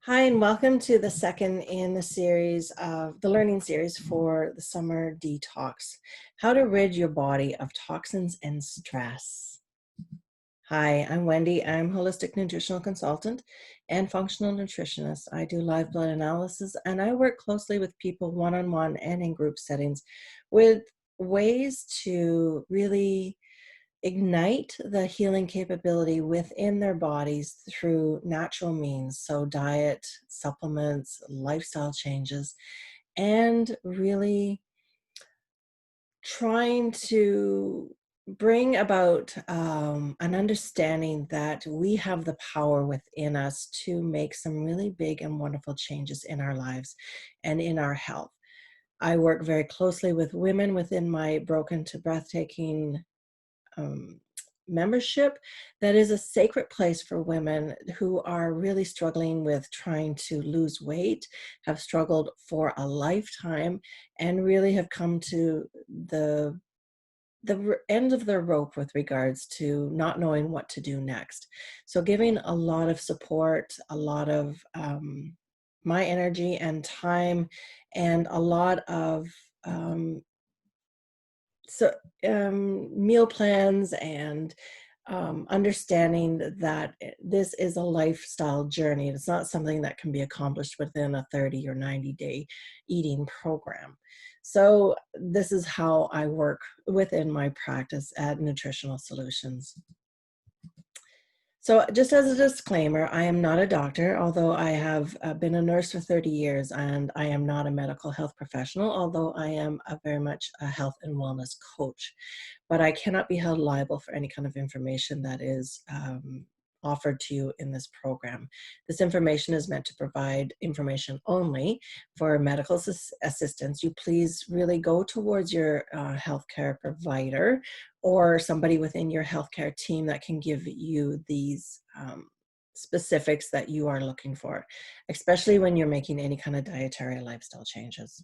Hi, and welcome to the second in the series of the learning series for the summer detox. How to rid your body of toxins and stress. Hi, I'm Wendy. I'm holistic nutritional consultant and functional nutritionist. I do live blood analysis and I work closely with people one-on-one and in group settings with ways to really ignite the healing capability within their bodies through natural means. So diet, supplements, lifestyle changes, and really trying to bring about an understanding that we have the power within us to make some really big and wonderful changes in our lives and in our health. I work very closely with women within my Broken to Breathtaking um, membership that is a sacred place for women who are really struggling with trying to lose weight, have struggled for a lifetime, and really have come to the end of their rope with regards to not knowing what to do next. So giving a lot of support, a lot of my energy and time, and a lot of um, so meal plans and understanding that this is a lifestyle journey. It's not something that can be accomplished within a 30 or 90-day eating program. So this is how I work within my practice at Nutritional Solutions. So just as a disclaimer, I am not a doctor, although I have been a nurse for 30 years, and I am not a medical health professional, although I am very much a health and wellness coach. But I cannot be held liable for any kind of information that is offered to you in this program. This information is meant to provide information only for medical assistance. You please really go towards your healthcare provider or somebody within your healthcare team that can give you these specifics that you are looking for, especially when you're making any kind of dietary or lifestyle changes.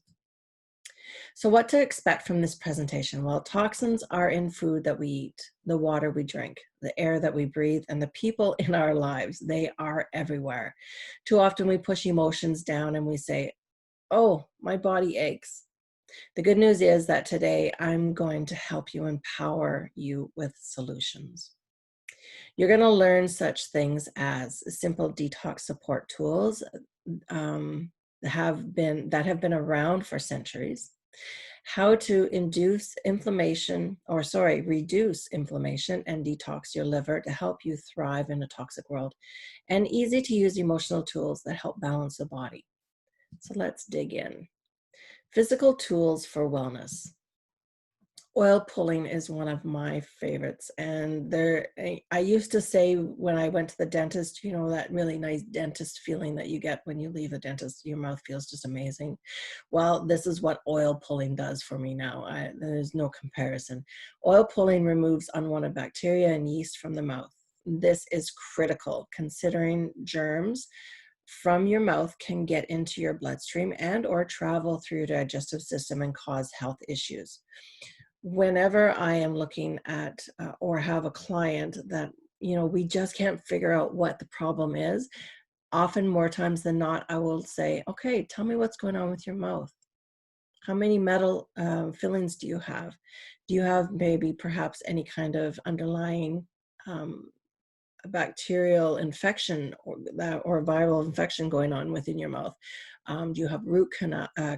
So what to expect from this presentation? Well, toxins are in food that we eat, the water we drink, the air that we breathe, and the people in our lives. They are everywhere. Too often we push emotions down and we say, oh, my body aches. The good news is that today I'm going to help you empower you with solutions. You're going to learn such things as simple detox support tools that have been around for centuries, how to reduce inflammation and detox your liver to help you thrive in a toxic world, and easy to use emotional tools that help balance the body. So let's dig in. Physical tools for wellness. Oil pulling is one of my favorites. And I used to say when I went to the dentist, you know, that really nice dentist feeling that you get when you leave the dentist, your mouth feels just amazing. Well, this is what oil pulling does for me now. There's no comparison. Oil pulling removes unwanted bacteria and yeast from the mouth. This is critical considering germs from your mouth can get into your bloodstream and or travel through your digestive system and cause health issues. Whenever I am looking at or have a client that, you know, we just can't figure out what the problem is, often more times than not, I will say, okay, tell me what's going on with your mouth. How many metal fillings do you have? Do you have maybe perhaps any kind of underlying bacterial infection or viral infection going on within your mouth? Do you have root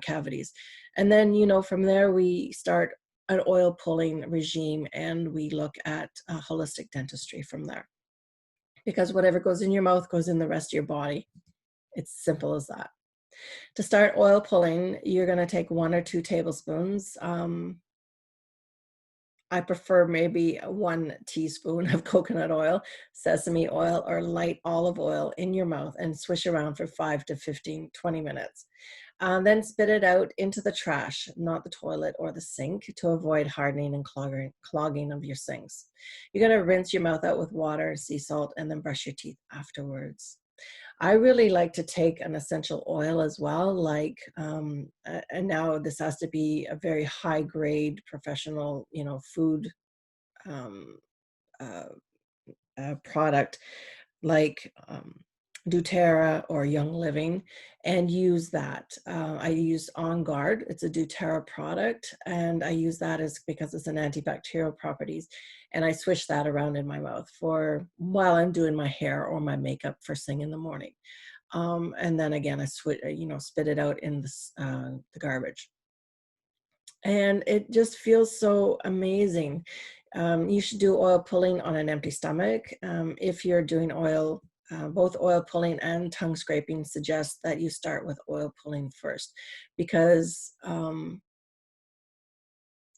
cavities? And then, you know, from there we start an oil pulling regime and we look at holistic dentistry from there. Because whatever goes in your mouth goes in the rest of your body. It's simple as that. To start oil pulling, you're going to take 1 or 2 tablespoons. I prefer maybe 1 teaspoon of coconut oil, sesame oil, or light olive oil in your mouth and swish around for 5 to 15, 20 minutes. Then spit it out into the trash, not the toilet or the sink, to avoid hardening and clogging of your sinks. You're going to rinse your mouth out with water, sea salt, and then brush your teeth afterwards. I really like to take an essential oil as well, like, and now this has to be a very high grade professional, you know, food um, uh, product, like doTERRA or Young Living and use that. I use On Guard. It's a doTERRA product, and I use that as because it's an antibacterial properties. And I swish that around in my mouth for while I'm doing my hair or my makeup first thing in the morning. And then again, I spit it out in the garbage. And it just feels so amazing. You should do oil pulling on an empty stomach. If you're doing both oil pulling and tongue scraping suggest that you start with oil pulling first, because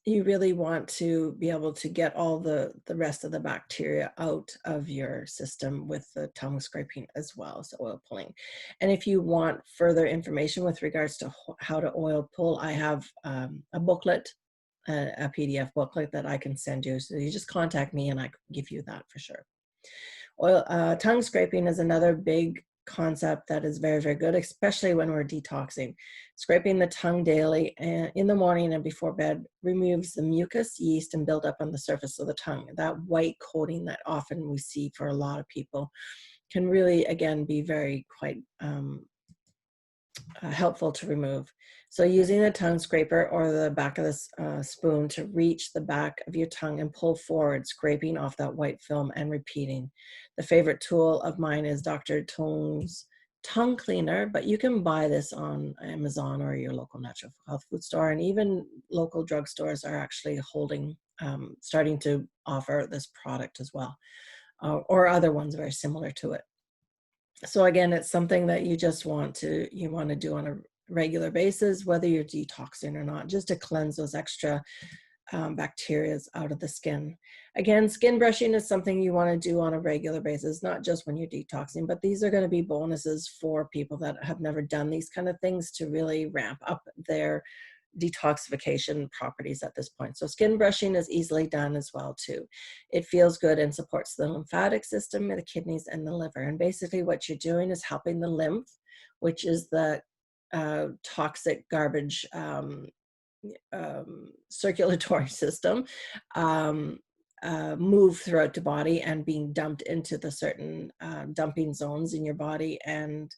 you really want to be able to get all the rest of the bacteria out of your system with the tongue scraping as well, so oil pulling. And if you want further information with regards to how to oil pull, I have a booklet, a PDF booklet that I can send you. So you just contact me and I can give you that for sure. Tongue scraping is another big concept that is very, very good, especially when we're detoxing. Scraping the tongue daily and in the morning and before bed removes the mucus, yeast, and buildup on the surface of the tongue. That white coating that often we see for a lot of people can really, again, be very quite helpful to remove. So using a tongue scraper or the back of the spoon to reach the back of your tongue and pull forward, scraping off that white film and repeating. The favorite tool of mine is Dr. Tong's tongue cleaner, but you can buy this on Amazon or your local natural health food store, and even local drugstores are actually starting to offer this product as well, or other ones very similar to it. So again, it's something that you want to do on a regular basis, whether you're detoxing or not, just to cleanse those extra bacteria out of the skin. Again, skin brushing is something you want to do on a regular basis, not just when you're detoxing, but these are going to be bonuses for people that have never done these kind of things to really ramp up their detoxification properties at this point. So skin brushing is easily done as well too. It feels good and supports the lymphatic system, the kidneys, and the liver. And basically what you're doing is helping the lymph, which is the toxic garbage circulatory system, move throughout the body and being dumped into the certain dumping zones in your body and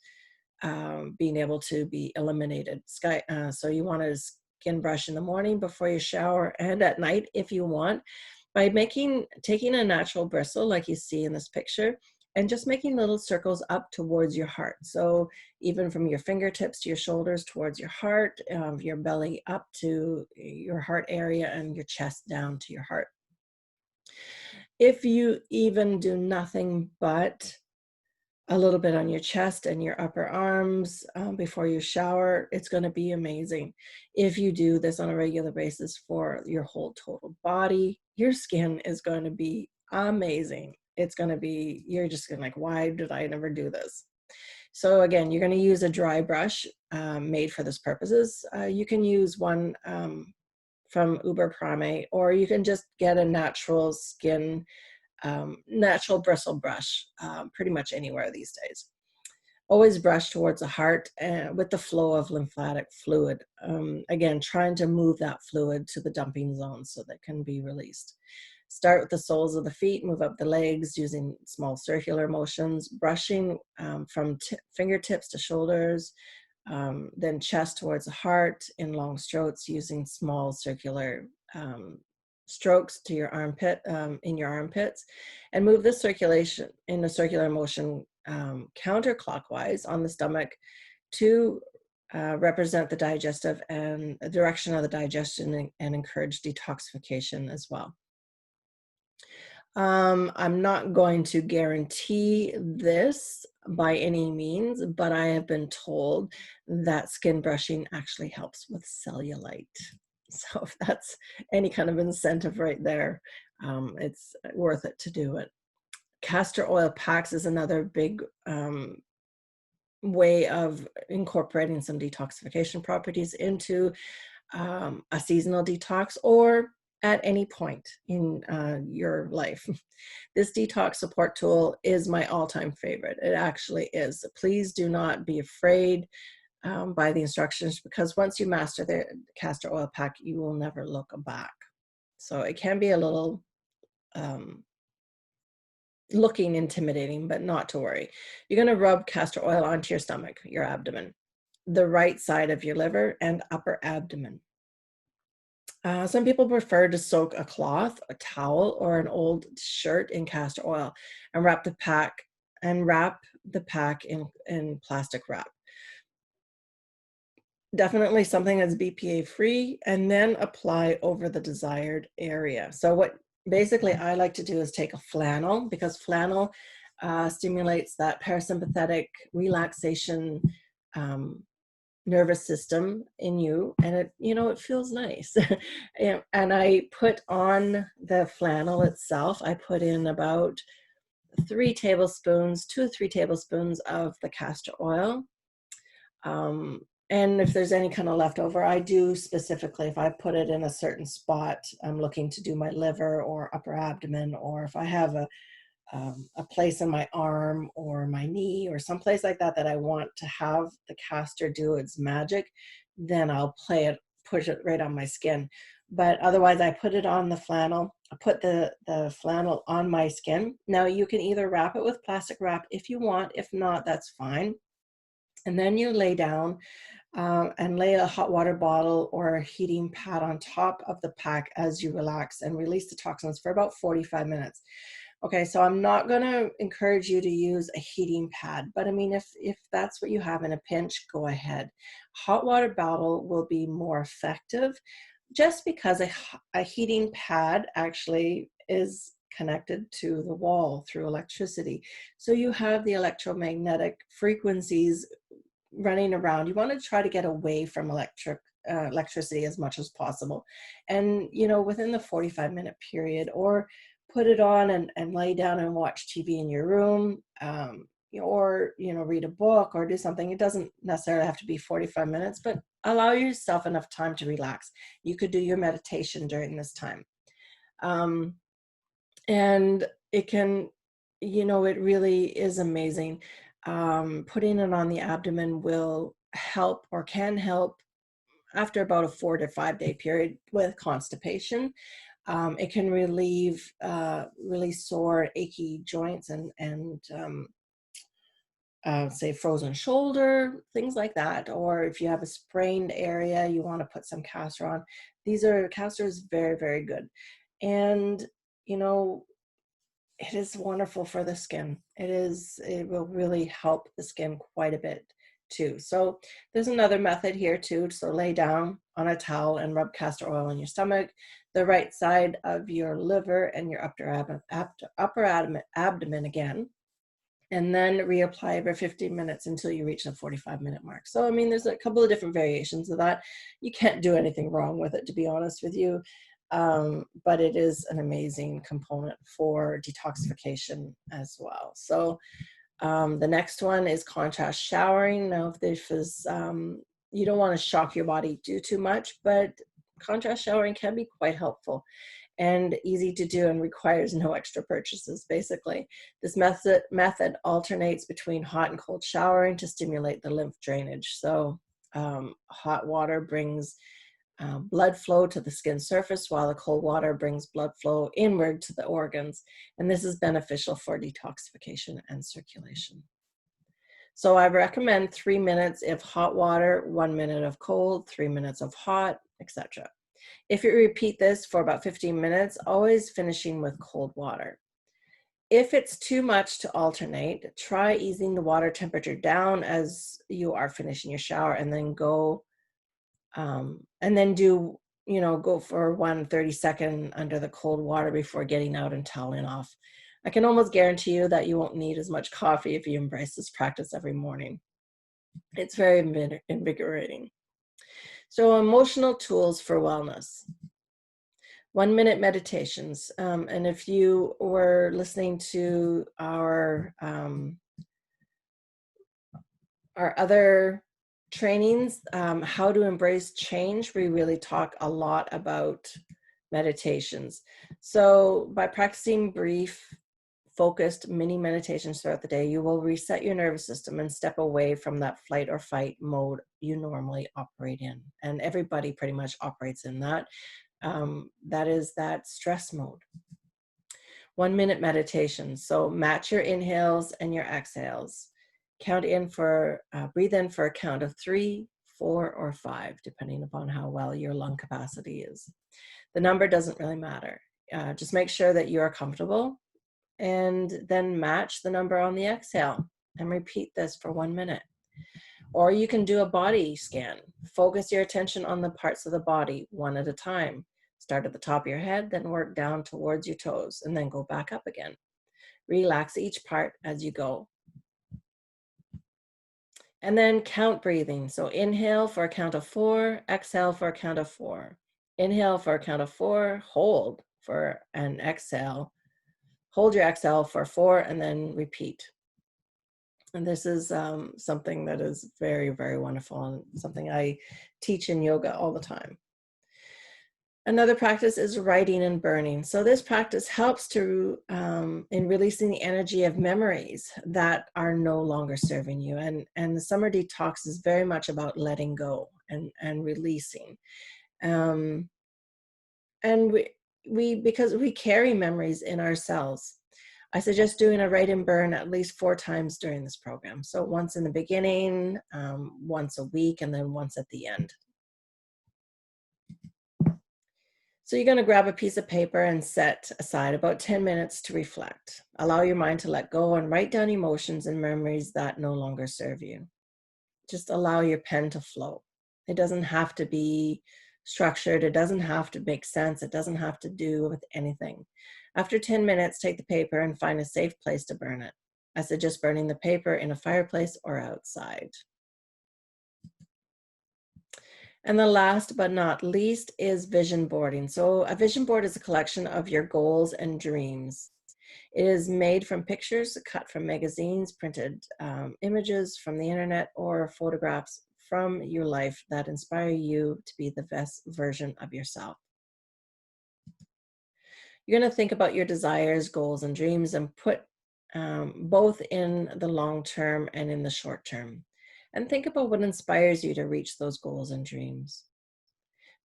being able to be eliminated. So you want to skin brush in the morning before you shower and at night if you want, by taking a natural bristle like you see in this picture and just making little circles up towards your heart. So even from your fingertips to your shoulders towards your heart, your belly up to your heart area, and your chest down to your heart. If you even do nothing but a little bit on your chest and your upper arms before you shower, it's going to be amazing. If you do this on a regular basis for your whole total body, your skin is going to be amazing. It's going to be, you're just going to like, why did I never do this? So again, you're going to use a dry brush made for this purposes. You can use one from Uber Prime, or you can just get a natural natural bristle brush pretty much anywhere these days. Always brush towards the heart with the flow of lymphatic fluid. Again, trying to move that fluid to the dumping zone so that can be released. Start with the soles of the feet, move up the legs using small circular motions, brushing from fingertips to shoulders, then chest towards the heart in long strokes using small circular strokes to your armpit, in your armpits, and move the circulation in a circular motion counterclockwise on the stomach to represent the digestive and the direction of the digestion and encourage detoxification as well. I'm not going to guarantee this by any means, but I have been told that skin brushing actually helps with cellulite. So if that's any kind of incentive right there, it's worth it to do it. Castor oil packs is another big way of incorporating some detoxification properties into a seasonal detox or at any point in your life. This detox support tool is my all-time favorite. It actually is. Please do not be afraid by the instructions, because once you master the castor oil pack, you will never look back. So it can be a little looking intimidating, but not to worry. You're going to rub castor oil onto your stomach, your abdomen, the right side of your liver, and upper abdomen. Some people prefer to soak a cloth, a towel, or an old shirt in castor oil and wrap the pack in plastic wrap. Definitely something that's BPA free, and then apply over the desired area. So what basically I like to do is take a flannel, because flannel stimulates that parasympathetic relaxation um, nervous system in you, and it feels nice. And I put on the flannel itself, I put in about 2 to 3 tablespoons of the castor oil. And if there's any kind of leftover, I do specifically, if I put it in a certain spot, I'm looking to do my liver or upper abdomen, or if I have a place in my arm or my knee or someplace like that that I want to have the castor do its magic, then I'll push it right on my skin. But otherwise, I put it on the flannel. I put the flannel on my skin. Now, you can either wrap it with plastic wrap if you want. If not, that's fine. And then you lay down and lay a hot water bottle or a heating pad on top of the pack as you relax and release the toxins for about 45 minutes. Okay, so I'm not going to encourage you to use a heating pad, but I mean, if that's what you have in a pinch, go ahead. Hot water bottle will be more effective, just because a heating pad actually is connected to the wall through electricity. So you have the electromagnetic frequencies running around. You want to try to get away from electricity as much as possible. And, within the 45-minute period, or put it on and lay down and watch TV in your room, or, read a book or do something. It doesn't necessarily have to be 45 minutes, but allow yourself enough time to relax. You could do your meditation during this time. And it can, it really is amazing. Putting it on the abdomen will help, or can help, after about a 4 to 5 day period with constipation. It can relieve really sore, achy joints and say frozen shoulder, things like that. Or if you have a sprained area, you want to put some castor on. Castor is very, very good. And, you know, it is wonderful for the skin. It will really help the skin quite a bit too. So there's another method here too. So lay down on a towel and rub castor oil on your stomach, the right side of your liver and your upper abdomen again, and then reapply every 15 minutes until you reach the 45-minute mark. So, I mean, there's a couple of different variations of that. You can't do anything wrong with it, to be honest with you. But it is an amazing component for detoxification as well. So the next one is contrast showering. Now, if this is, you don't want to shock your body too much, but contrast showering can be quite helpful and easy to do and requires no extra purchases, basically. This method alternates between hot and cold showering to stimulate the lymph drainage. So hot water brings blood flow to the skin surface, while the cold water brings blood flow inward to the organs. And this is beneficial for detoxification and circulation. So I recommend 3 minutes if hot water, 1 minute of cold, 3 minutes of hot, etc. If you repeat this for about 15 minutes, always finishing with cold water. If it's too much to alternate, try easing the water temperature down as you are finishing your shower, and then go for 1 30-second under the cold water before getting out and toweling off. I can almost guarantee you that you won't need as much coffee if you embrace this practice every morning. It's very invigorating. So, emotional tools for wellness. 1 minute meditations. And if you were listening to our other trainings, how to embrace change, we really talk a lot about meditations. So by practicing brief, focused mini meditations throughout the day, you will reset your nervous system and step away from that flight or fight mode you normally operate in. And everybody pretty much operates in that. That is that stress mode. 1 minute meditation. So match your inhales and your exhales. Breathe in for a count of 3, 4, or 5, depending upon how well your lung capacity is. The number doesn't really matter. Just make sure that you are comfortable, and then match the number on the exhale and repeat this for 1 minute. Or you can do a body scan. Focus your attention on the parts of the body one at a time. Start at the top of your head, then work down towards your toes, and then go back up again. Relax each part as you go. And then count breathing. So inhale for a count of 4, exhale for a count of 4. Inhale for a count of 4, hold for an exhale. Hold your exhale for 4, and then repeat. And this is something that is very, very wonderful, and something I teach in yoga all the time. Another practice is writing and burning. So this practice helps to in releasing the energy of memories that are no longer serving you. And the summer detox is very much about letting go and releasing. And because we carry memories in our cells, I suggest doing a write and burn at least 4 times during this program. So once in the beginning, once a week, and then once at the end. So you're going to grab a piece of paper and set aside about 10 minutes to reflect. Allow your mind to let go and write down emotions and memories that no longer serve you. Just allow your pen to flow. It doesn't have to be structured. It doesn't have to make sense. It doesn't have to do with anything. After 10 minutes, take the paper and find a safe place to burn it. I suggest burning the paper in a fireplace or outside. And the last but not least is vision boarding. So a vision board is a collection of your goals and dreams. It is made from pictures cut from magazines, printed images from the internet, or photographs from your life that inspire you to be the best version of yourself. You're going to think about your desires, goals, and dreams, and put both in the long term and in the short term. And think about what inspires you to reach those goals and dreams.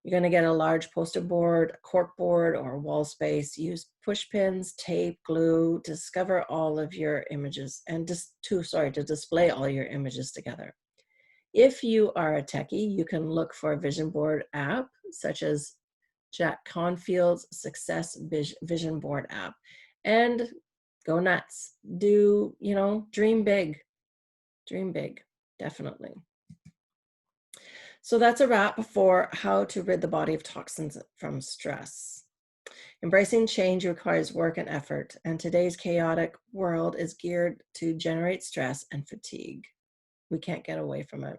You're going to get a large poster board, a cork board, or wall space. Use push pins, tape, glue to discover all of your images and to display all your images together. If you are a techie, you can look for a vision board app such as Jack Confield's Success Vision Board app, and go nuts. Dream big. Dream big, definitely. So that's a wrap for how to rid the body of toxins from stress. Embracing change requires work and effort, and today's chaotic world is geared to generate stress and fatigue. We can't get away from it.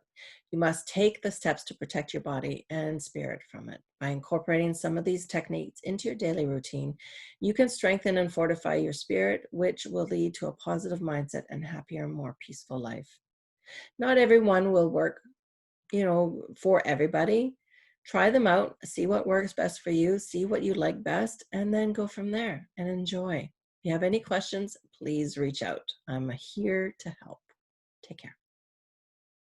You must take the steps to protect your body and spirit from it. By incorporating some of these techniques into your daily routine, you can strengthen and fortify your spirit, which will lead to a positive mindset and happier, more peaceful life. Not everyone will work, for everybody. Try them out, see what works best for you, see what you like best, and then go from there and enjoy. If you have any questions, please reach out. I'm here to help. Take care.